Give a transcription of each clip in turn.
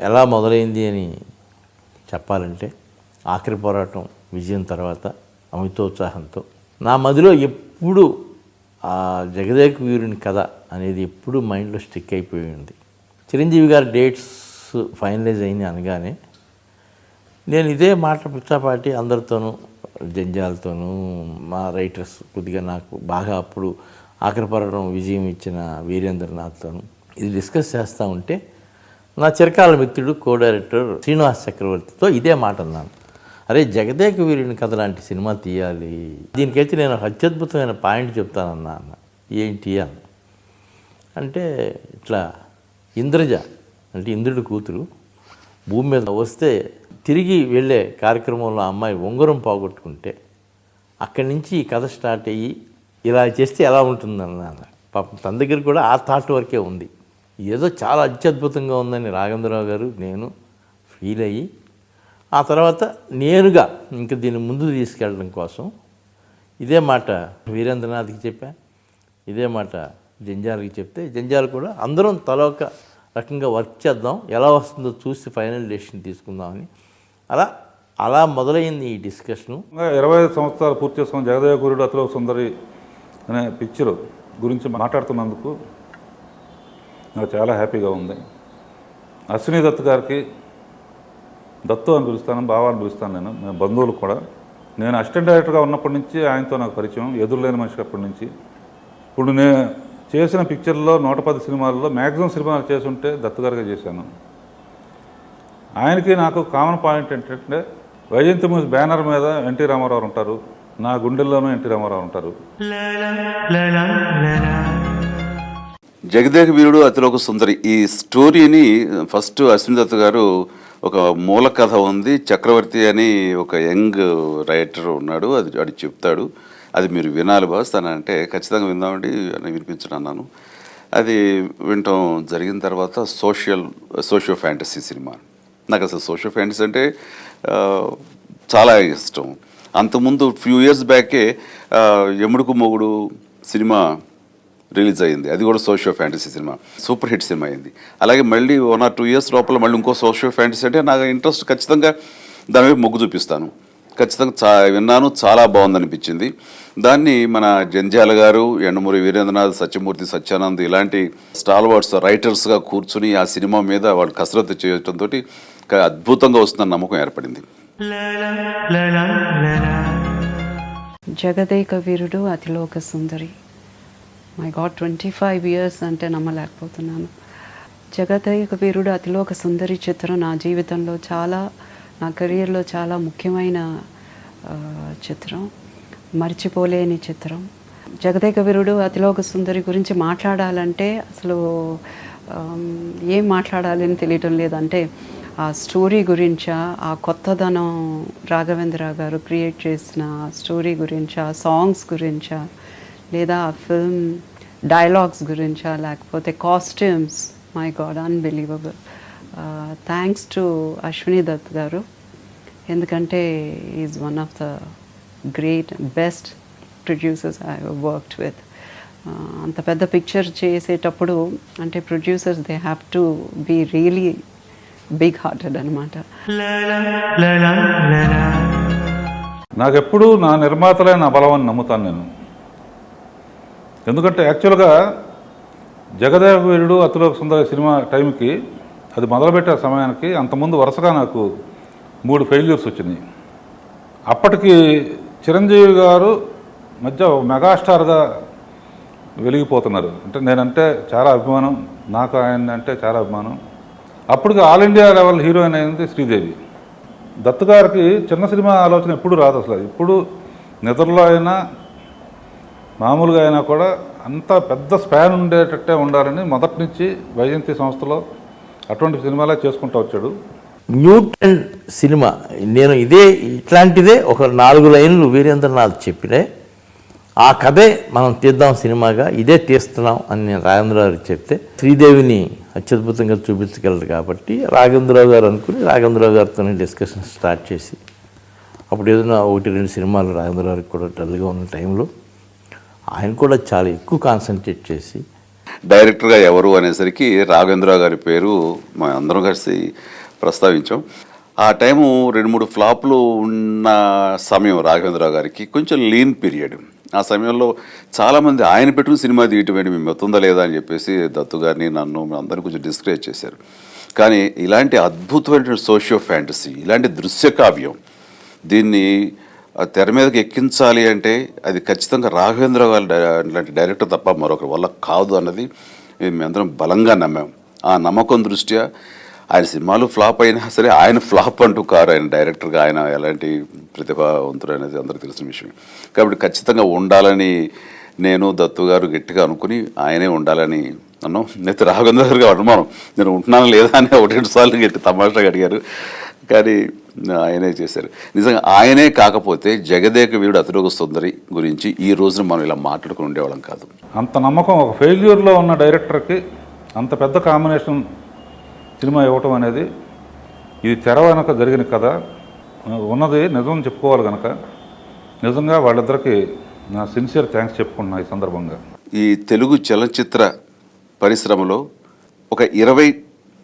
ఎలా మొదలైంది అని చెప్పాలంటే ఆఖరి పోరాటం విజయం తర్వాత అమితోత్సాహంతో నా మదిలో ఎప్పుడు ఆ జగదేక వీరుని కథ అనేది ఎప్పుడు మైండ్లో స్టిక్ అయిపోయి ఉంది. చిరంజీవి గారి డేట్స్ ఫైనలైజ్ అయింది అనగానే నేను ఇదే మాట పిచ్చాపాటి అందరితోనూ, జంజాలతోనూ, మా రైటర్స్ కొద్దిగా నాకు బాగా అప్పుడు ఆఖరి పోరాటం విజయం ఇచ్చిన వీరేంద్రనాథ్తోనూ ఇది డిస్కస్ చేస్తూ ఉంటే నా చిరకాల మిత్రుడు కో డైరెక్టర్ శ్రీనివాస్ చక్రవర్తితో ఇదే మాట అన్నాను. అరే జగదేక వీరుని కథ లాంటి సినిమా తీయాలి, దీనికైతే నేను ఒక అత్యద్భుతమైన పాయింట్ చెప్తానన్నా అన్న. ఏంటి అన్న అంటే ఇట్లా ఇంద్రజ అంటే ఇంద్రుడి కూతురు భూమి మీద వస్తే తిరిగి వెళ్ళే కార్యక్రమంలో అమ్మాయి ఉంగరం పోగొట్టుకుంటే అక్కడి నుంచి ఈ కథ స్టార్ట్ అయ్యి ఇలా చేస్తే ఎలా ఉంటుందన్న. పాపం తన దగ్గర కూడా ఆ థాట్ వరకే ఉంది. ఏదో చాలా అత్యద్భుతంగా ఉందని రాఘవేంద్రరావు గారు నేను ఫీల్ అయ్యి ఆ తర్వాత నేనుగా ఇంకా దీన్ని ముందుకు తీసుకెళ్ళడం కోసం ఇదే మాట వీరేంద్రనాథ్కి చెప్పా, ఇదే మాట జంజాలకి చెప్తే జంజాలు కూడా అందరం తలొక రకంగా వర్క్ చేద్దాం, ఎలా వస్తుందో చూసి ఫైనల్ డెసిషన్ తీసుకుందామని అలా మొదలైంది ఈ డిస్కషను. 25 సంవత్సరాలు పూర్తి చేసుకున్న జగదేక వీరుడు అతిలోక సుందరి అనే పిక్చర్ గురించి మాట్లాడుతున్నందుకు నాకు చాలా హ్యాపీగా ఉంది. అశ్విని దత్ గారికి దత్తు అని పిలుస్తాను, బావా అని పిలుస్తాను. మేము బంధువులు కూడా. నేను అసిస్టెంట్ డైరెక్టర్గా ఉన్నప్పటి నుంచి ఆయనతో నాకు పరిచయం, ఎదురులేని మనిషి అప్పటి నుంచి. ఇప్పుడు నేను చేసిన పిక్చర్లో 110 సినిమాల్లో మ్యాక్సిమం సినిమాలు చేసుంటే దత్తు గారిగా చేశాను. ఆయనకి నాకు కామన్ పాయింట్ ఏంటంటే వైజయంతి మూవీస్ బ్యానర్ మీద ఎన్టీ రామారావు ఉంటారు, నా గుండెల్లోనూ ఎన్టీ రామారావు ఉంటారు. జగదేక వీరుడు అతిలోక సుందరి ఈ స్టోరీని ఫస్ట్ అశ్విని దత్ గారు ఒక మూల కథ ఉంది, చక్రవర్తి అని ఒక యంగ్ రైటర్ ఉన్నాడు, అది చెప్తాడు, అది మీరు వినాలి బాస్ అని అంటే ఖచ్చితంగా విందామండి అని వినిపించడం అన్నాను. అది వినటం జరిగిన తర్వాత సోషియో ఫ్యాంటసీ సినిమా. నాకు అసలు సోషియో ఫ్యాంటసీ అంటే చాలా ఇష్టం. అంతకుముందు ఫ్యూ ఇయర్స్ బ్యాకే యముడుకు మొగుడు సినిమా రిలీజ్ అయింది, అది కూడా socio fantasy cinema, super hit cinema అయింది. అలాగే మళ్ళీ 1 or 2 years లోపల మళ్ళీ ఇంకో సోషియో ఫ్యాంటసీ అంటే నాకు ఇంట్రెస్ట్, ఖచ్చితంగా దాని వైపు మొగ్గు చూపిస్తాను. ఖచ్చితంగా విన్నాను, చాలా బాగుందనిపించింది. దాన్ని మన జంజాల గారు, ఎండమూరి వీరేంద్రనాథ్, సత్యమూర్తి, సత్యానంద్ ఇలాంటి స్టాల్వర్డ్స్ రైటర్స్గా కూర్చుని ఆ సినిమా మీద వాళ్ళు కసరత్తు చేయడంతో అద్భుతంగా వస్తుందని నమ్మకం ఏర్పడింది. Jagadeka Veerudu Athiloka Sundari, my God 25 years అంటే నమ్మలేకపోతున్నాను. జగదేక వీరుడు అతిలోక సుందరి చిత్రం నా జీవితంలో నా కెరియర్లో చాలా ముఖ్యమైన చిత్రం, మర్చిపోలేని చిత్రం. జగదేక వీరుడు అతిలోక సుందరి గురించి మాట్లాడాలంటే అసలు ఏం మాట్లాడాలని తెలియటం లేదంటే ఆ స్టోరీ గురించా, ఆ కొత్తదనం రాఘవేంద్రరావు గారు క్రియేట్ చేసిన స్టోరీ గురించా, సాంగ్స్ గురించా, లేదా ఆ ఫిల్మ్ డైలాగ్స్ గురించా, లేకపోతే costumes, my god unbelievable. Thanks to Ashwini Dutt garu, ఎందుకంటే is one of the great best producers I worked with. అంత పెద్ద పిక్చర్ చేసేటప్పుడు అంటే producers they have to be really big hearted అనమాట. నాకెప్పుడు నా నిర్మాతలే నా బలం అని నమ్ముతాను నేను. ఎందుకంటే యాక్చువల్గా జగదేక వీరుడు అతిలోక సుందరి సినిమా టైంకి, అది మొదలుపెట్టే సమయానికి అంతకుముందు వరుసగా నాకు 3 failures వచ్చినాయి. అప్పటికి చిరంజీవి గారు మధ్య మెగాస్టార్గా వెలిగిపోతున్నారు. అంటే నేనంటే చాలా అభిమానం, నాకు ఆయన అంటే చాలా అభిమానం. అప్పటికి ఆల్ ఇండియా లెవెల్ హీరోయిన్ అయింది శ్రీదేవి. దత్తు గారికి చిన్న సినిమా ఆలోచన ఎప్పుడు రాదు అసలు. ఇప్పుడు నిద్రలో అయినా మామూలుగా అయినా కూడా అంత పెద్ద స్పాన్ ఉండేటట్టే ఉండాలని మొదటి నుంచి వైజయంతి సంస్థలో అటువంటి సినిమాలే చేసుకుంటూ వచ్చాడు. న్యూటన్ సినిమా నేను ఇట్లాంటిదే ఒక 4 లైన్లు వీరేంద్రనాథ్ చెప్పినే ఆ కథే మనం తీద్దాం సినిమాగా, ఇదే తీస్తున్నాం అని నేను రాఘవేంద్రరావు చెప్తే శ్రీదేవిని అత్యద్భుతంగా చూపించగలరు కాబట్టి రాఘవేంద్రరావు గారు అనుకుని రాఘవేంద్రరావు గారితోనే డిస్కషన్ స్టార్ట్ చేసి, అప్పుడు ఏదైనా 1-2 సినిమాలు రాఘవేంద్రరావుకి కూడా డల్గా ఉన్న టైంలో ఆయన కూడా చాలా ఎక్కువ కాన్సన్ట్రేట్ చేసి డైరెక్టర్గా ఎవరు అనేసరికి రాఘవేంద్రరావు గారి పేరు మా అందరం కలిసి ప్రస్తావించాం. ఆ టైము 2-3 ఫ్లాప్లు ఉన్న సమయం రాఘవేంద్రరావు గారికి, కొంచెం లీన్ పీరియడ్. ఆ సమయంలో చాలామంది ఆయన పెట్టుకుని సినిమా తీయటమేంటి, మేము మెత్తుందా లేదా అని చెప్పేసి దత్తు గారిని, నన్ను, అందరినీ కొంచెం డిస్కరేజ్ చేశారు. కానీ ఇలాంటి అద్భుతమైన సోషియో ఫ్యాంటసీ, ఇలాంటి దృశ్య కావ్యం, దీన్ని తెర మీదకి ఎక్కించాలి అంటే అది ఖచ్చితంగా రాఘవేంద్రరావు గారు లాంటి డైరెక్టర్ తప్ప మరొకరి వల్ల కాదు అన్నది మేమందరం బలంగా నమ్మాం. ఆ నమ్మకం దృష్ట్యా ఆయన సినిమాలు ఫ్లాప్ అయినా సరే ఆయన ఫ్లాప్ అంటూ కారు. ఆయన డైరెక్టర్గా ఆయన ఎలాంటి ప్రతిభావంతుడు అనేది అందరికీ తెలిసిన విషయం. కాబట్టి ఖచ్చితంగా ఉండాలని నేను, దత్తు గారు గట్టిగా అనుకుని ఆయనే ఉండాలని అన్నాం. అయితే రాఘవేంద్ర గారికి అనుమానం, నేను ఉంటున్నాను లేదా అని 1-2 సార్లు గట్టి తమాషాగా అడిగారు. కానీ ఆయనే చేశారు. నిజంగా ఆయనే కాకపోతే జగదేక వీరుడు అతిలోక సుందరి గురించి ఈ రోజున మనం ఇలా మాట్లాడుకుని ఉండేవాళ్ళం కాదు. అంత నమ్మకం ఒక ఫెయిల్యూర్లో ఉన్న డైరెక్టర్కి అంత పెద్ద కాంబినేషన్ సినిమా ఇవ్వటం అనేది, ఇది తెర వెనక జరిగిన కథ ఉన్నది నిజం చెప్పుకోవాలి కనుక నిజంగా వాళ్ళిద్దరికి నా సిన్సియర్ థ్యాంక్స్ చెప్పుకుంటున్నా ఈ సందర్భంగా. ఈ తెలుగు చలనచిత్ర పరిశ్రమలో ఒక 20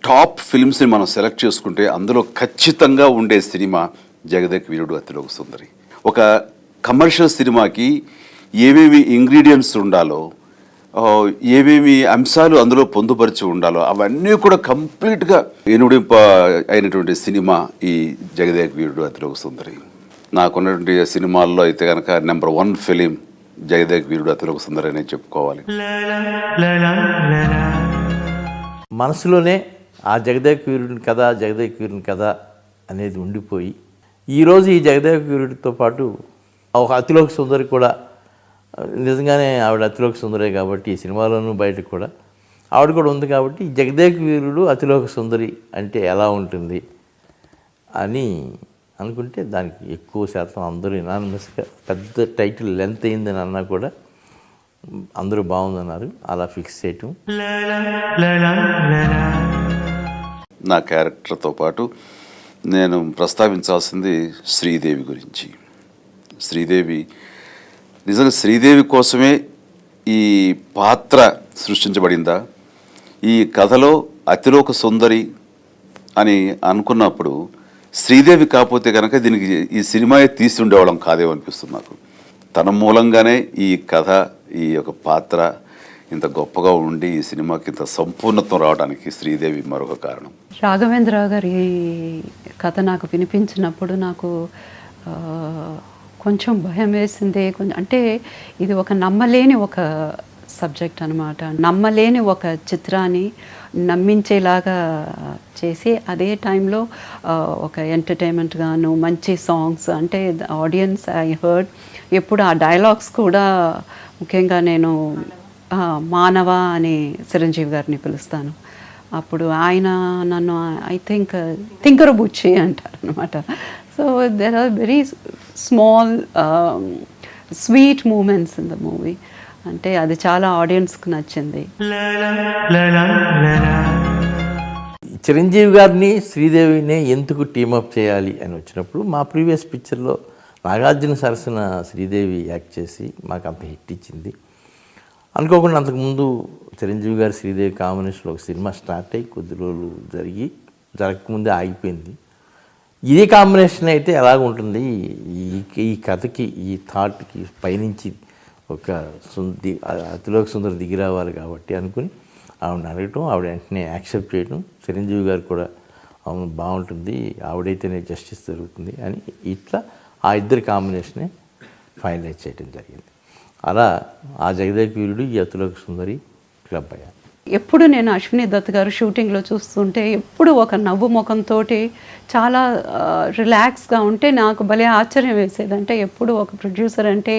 టాప్ ఫిల్మ్స్ని మనం సెలెక్ట్ చేసుకుంటే అందులో ఖచ్చితంగా ఉండే సినిమా జగదేక వీరుడు అతిలోక సుందరి. ఒక కమర్షియల్ సినిమాకి ఏమేమి ఇంగ్రీడియంట్స్ ఉండాలో, ఏమేమి అంశాలు అందులో పొందుపరిచి ఉండాలో అవన్నీ కూడా కంప్లీట్గా ఎనుడింప అయినటువంటి సినిమా ఈ జగదేక వీరుడు అతిలోక సుందరి. నాకున్నటువంటి సినిమాల్లో అయితే కనుక నెంబర్ 1 ఫిలిం జగదేక వీరుడు అతిలోక సుందరి అనే చెప్పుకోవాలి. మనసులోనే ఆ జగదేక వీరుడిని కథ, జగదేక వీరుని కథ అనేది ఉండిపోయి ఈరోజు ఈ జగదేక వీరుడితో పాటు ఒక అతిలోక సుందరి కూడా, నిజంగానే ఆవిడ అతిలోక సుందరే కాబట్టి ఈ సినిమాలోనూ బయటకు కూడా ఆవిడ కూడా ఉంది. కాబట్టి ఈ జగదేక వీరుడు అతిలోక సుందరి అంటే ఎలా ఉంటుంది అని అనుకుంటే దానికి ఎక్కువ శాతం అందరూ యునానిమస్గా, పెద్ద టైటిల్ లెంత్ అయిందని అన్నా కూడా అందరూ బాగుందన్నారు. అలా ఫిక్స్ చేయటం. నా క్యారెక్టర్తో పాటు నేను ప్రస్తావించాల్సింది శ్రీదేవి గురించి. శ్రీదేవి నిజంగా శ్రీదేవి కోసమే ఈ పాత్ర సృష్టించబడిందా, ఈ కథలో అతిలోక సుందరి అని అనుకున్నప్పుడు శ్రీదేవి కాకపోతే కనుక దీనికి ఈ సినిమా తీసి ఉండేవాళ్ళం కాదేమో అనిపిస్తుంది నాకు. తన మూలంగానే ఈ కథ, ఈ యొక్క పాత్ర ఇంత గొప్పగా ఉండి ఈ సినిమాకి ఇంత సంపూర్ణత్వం రావడానికి శ్రీదేవి మరొక కారణం. రాఘవేంద్రరావు గారి కథ నాకు వినిపించినప్పుడు నాకు కొంచెం భయం వేసింది. కొంచెం అంటే ఇది ఒక నమ్మలేని ఒక సబ్జెక్ట్ అనమాట. నమ్మలేని ఒక చిత్రాన్ని నమ్మించేలాగా చేసి అదే టైంలో ఒక ఎంటర్టైన్మెంట్ గాను మంచి సాంగ్స్, అంటే ఆడియన్స్ ఐ హర్డ్ ఎప్పుడు ఆ డైలాగ్స్ కూడా, ముఖ్యంగా నేను మానవ అని చిరంజీవి గారిని పిలుస్తాను. అప్పుడు ఆయన నన్ను ఐ థింక్ తింకర బుచ్చి అంటారు అనమాట. So there are very small sweet moments in the movie. అంటే అది చాలా ఆడియన్స్కి నచ్చింది. చిరంజీవి గారిని శ్రీదేవిని ఎందుకు టీమప్ చేయాలి అని వచ్చినప్పుడు మా ప్రీవియస్ పిక్చర్లో నాగార్జున సరసన శ్రీదేవి యాక్ట్ చేసి మాకు అంత హిట్ ఇచ్చింది. అనుకోకుండా అంతకుముందు చిరంజీవి గారు శ్రీదేవి కాంబినేషన్లో ఒక సినిమా స్టార్ట్ అయ్యి కొద్ది రోజులు జరగకముందే ఆగిపోయింది. ఇదే కాంబినేషన్ అయితే ఎలాగ ఉంటుంది, ఈ కథకి, ఈ థాట్కి పైనుంచి ఒక అతిలోక సుందరి దిగి రావాలి కాబట్టి అనుకుని ఆవిడని అడగటం, ఆవిడ వెంటనే యాక్సెప్ట్ చేయడం, చిరంజీవి గారు కూడా అవును బాగుంటుంది, ఆవిడైతేనే జస్టిస్ జరుగుతుంది అని ఇట్లా ఆ ఇద్దరి కాంబినేషనే ఫైనలైజ్ చేయడం జరిగింది. అలా ఆ జగదేక వీరుడు, ఈ అతిలోక సుందరి క్లబ్ అయ్యాను. ఎప్పుడు నేను అశ్విని దత్ గారు షూటింగ్లో చూస్తుంటే ఎప్పుడు ఒక నవ్వు ముఖంతో చాలా రిలాక్స్గా ఉంటే నాకు భలే ఆశ్చర్యం వేసేది. అంటే ఎప్పుడు ఒక ప్రొడ్యూసర్ అంటే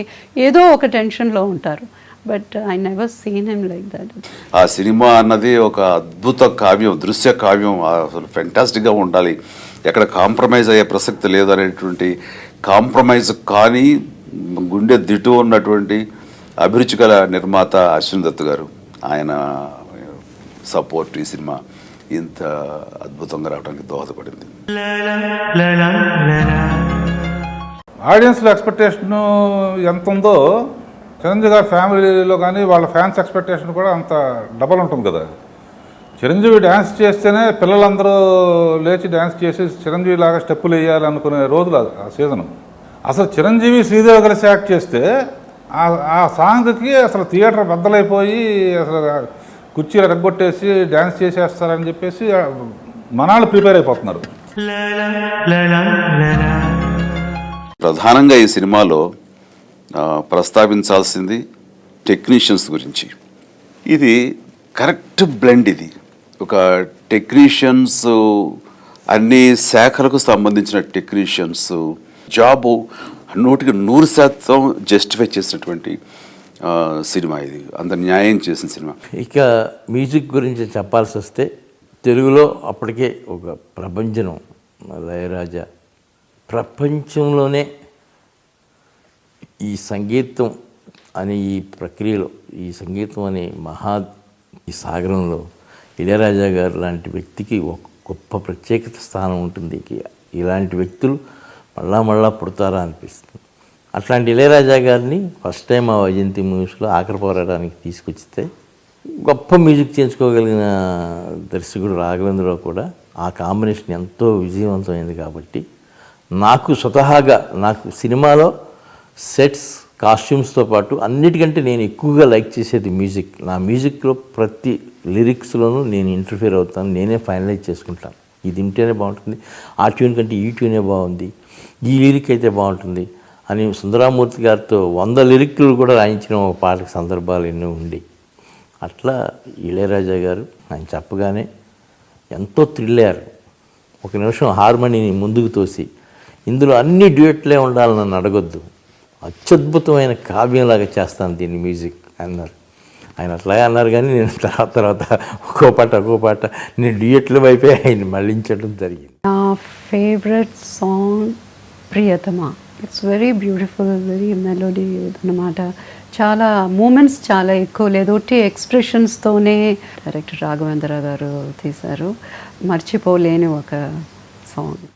ఏదో ఒక టెన్షన్లో ఉంటారు, but I never seen him like that. ఆ సినిమా అన్నది ఒక అద్భుత కావ్యం, దృశ్య కావ్యం, అసలు ఫెంటాస్టిక్గా ఉండాలి, ఎక్కడ కాంప్రమైజ్ అయ్యే ప్రసక్తి లేదు అనేటువంటి, కాంప్రమైజ్ కానీ గుండె దిటు ఉన్నటువంటి అభిరుచి గల నిర్మాత అశ్విని దత్ గారు. ఆయన సపోర్ట్ ఈ సినిమా ఇంత అద్భుతంగా రావడానికి దోహదపడింది. ఆడియన్స్లో ఎక్స్పెక్టేషన్ ఎంత ఉందో చిరంజీవి గారి ఫ్యామిలీలో కానీ వాళ్ళ ఫ్యాన్స్ ఎక్స్పెక్టేషన్ కూడా అంత డబల్ ఉంటుంది కదా. చిరంజీవి డ్యాన్స్ చేస్తేనే పిల్లలందరూ లేచి డ్యాన్స్ చేసి చిరంజీవి లాగా స్టెప్పులు వేయాలి అనుకునే రోజులు ఆ సీజను. అసలు చిరంజీవి శ్రీదేవి కలిసి యాక్ట్ చేస్తే ఆ సాంగ్కి అసలు థియేటర్ బద్దలైపోయి అసలు కుర్చీలు రగ్గొట్టేసి డ్యాన్స్ చేసేస్తారని చెప్పేసి మనాళ్ళు ప్రిపేర్ అయిపోతున్నారు. ప్రధానంగా ఈ సినిమాలో ప్రస్తావించాల్సింది టెక్నీషియన్స్ గురించి. ఇది కరెక్ట్ బ్లెండ్. ఇది ఒక టెక్నీషియన్స్, అన్ని శాఖలకు సంబంధించిన టెక్నీషియన్స్ జాబు 100% జస్టిఫై చేసినటువంటి సినిమా. ఇది అంత న్యాయం చేసిన సినిమా. ఇక మ్యూజిక్ గురించి చెప్పాల్సి వస్తే తెలుగులో అప్పటికే ఒక ప్రభంజనం ఇళయరాజా. ప్రపంచంలోనే ఈ సంగీతం అనే ఈ ప్రక్రియలో, ఈ సంగీతం అనే ఈ సాగరంలో ఇళయరాజా గారు లాంటి వ్యక్తికి ఒక గొప్ప ప్రత్యేకత స్థానం ఉంటుంది. ఇలాంటి వ్యక్తులు మళ్ళా పుడతారా అనిపిస్తుంది. అట్లాంటి ఇళయరాజా గారిని ఫస్ట్ టైం ఆ వైజయంతి మూవీస్లో ఆఖరి పోరాటానికి తీసుకొచ్చితే గొప్ప మ్యూజిక్ చేయించుకోగలిగిన దర్శకుడు రాఘవేంద్రరావు కూడా ఆ కాంబినేషన్ ఎంతో విజయవంతమైంది. కాబట్టి నాకు స్వతహాగా సినిమాలో సెట్స్, కాస్ట్యూమ్స్తో పాటు అన్నిటికంటే నేను ఎక్కువగా లైక్ చేసేది మ్యూజిక్. నా మ్యూజిక్లో ప్రతి లిరిక్స్లోనూ నేను ఇంటర్ఫియర్ అవుతాను, నేనే ఫైనలైజ్ చేసుకుంటాను. ఇది వింటేనే బాగుంటుంది, ఆ ట్యూన్ కంటే ఈ ట్యూనే బాగుంది, ఈ లిరిక్ అయితే బాగుంటుంది అని సుందరామూర్తి గారితో 100 లిరిక్లు కూడా రాయించిన ఒక పాటకి సందర్భాలు ఎన్నో ఉండి, అట్లా ఇళయరాజా గారు ఆయన చెప్పగానే ఎంతో థ్రిల్ అయ్యారు. ఒక నిమిషం హార్మోనీని ముందుకు తోసి ఇందులో అన్ని డ్యూయెట్లే ఉండాలని నన్ను అడగొద్దు, అత్యద్భుతమైన కావ్యంలాగా చేస్తాను దీన్ని మ్యూజిక్ అన్నారు. ఆయన అట్లాగే అన్నారు. కానీ నేను తర్వాత ఒక్కో పాట నేను డ్యూయెట్ల వైపే ఆయన మళ్ళించడం జరిగింది. నా ఫేవరెట్ సాంగ్ ప్రియతమా. It's very beautiful, very melody అన్నమాట. చాలా మూమెంట్స్ చాలా ఎక్కువ లేదు, ఒట్టి ఎక్స్ప్రెషన్స్తోనే డైరెక్టర్ రాఘవేంద్ర గారు తీశారు. మర్చిపోలేని ఒక సాంగ్.